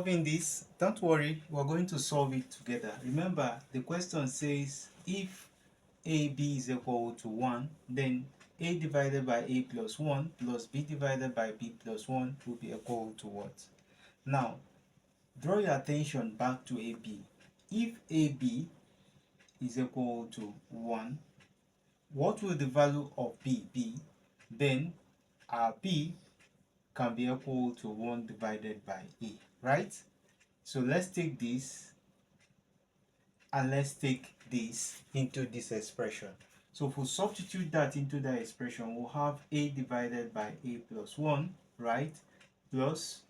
solving this, don't worry, we're going to solve it together. Remember, the question says if AB is equal to 1, then A divided by A plus 1 plus B divided by B plus 1 will be equal to what? Now, draw your attention back to AB. If AB is equal to 1, what will the value of B be? Then our B can be equal to 1 divided by A, right? So let's take this and let's take this into this expression. So if we substitute that into that expression, we'll have A divided by A plus 1, right? Plus,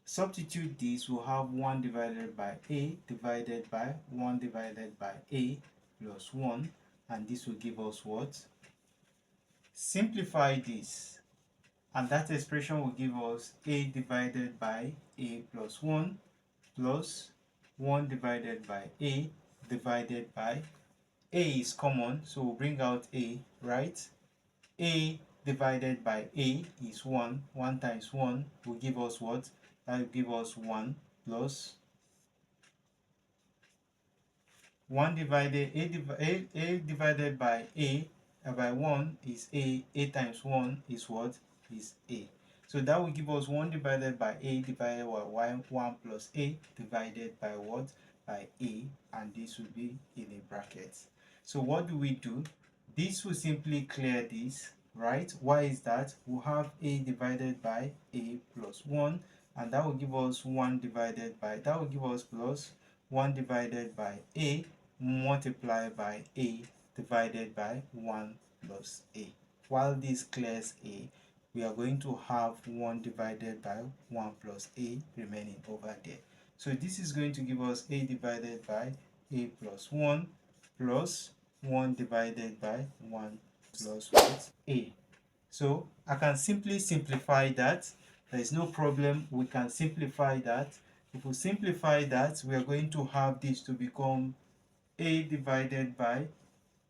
substitute this, we'll have 1 divided by A divided by 1 divided by A plus 1, and this will give us what? Simplify this, and that expression will give us A divided by A plus 1 plus 1 divided by A divided by A is common, so we'll bring out A, right? A divided by A is 1. 1 times 1 will give us what? That will give us 1 plus 1 divided A divided by A by 1 is A. A times 1 is what? Is A. So that will give us 1 divided by A divided by 1 plus A divided by what? By A, and this will be in a bracket. So what do? This will simply clear this, right? Why is that? We'll have A divided by A plus 1, and that will give us 1 divided by, that will give us plus 1 divided by A multiplied by A divided by 1 plus A. While this clears A, we are going to have 1 divided by 1 plus A remaining over there. So this is going to give us A divided by A plus 1 plus 1 divided by 1 plus what? A. So I can simply simplify that. There is no problem. We can simplify that. If we simplify that, we are going to have this to become A divided by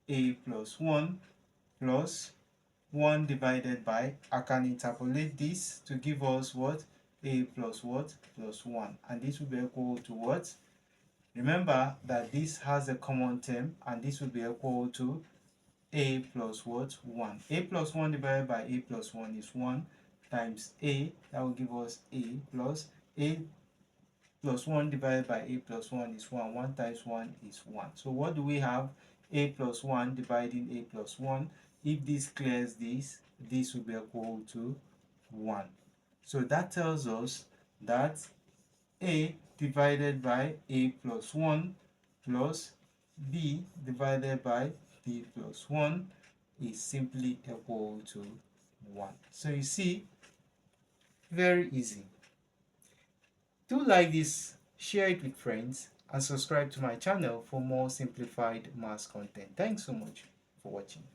A plus 1 plus 1 divided by, I can interpolate this to give us what? A plus what? Plus 1. And this will be equal to what? Remember that this has a common term, and this will be equal to A plus what? 1. A plus 1 divided by A plus 1 is 1 times A. That will give us A plus A plus 1 divided by A plus 1 is 1. 1 times 1 is 1. So what do we have? A plus 1 dividing A plus 1. If this clears this, this will be equal to 1. So that tells us that A divided by A plus 1 plus B divided by B plus 1 is simply equal to 1. So you see, very easy. Do like this, share it with friends, and subscribe to my channel for more simplified maths content. Thanks so much for watching.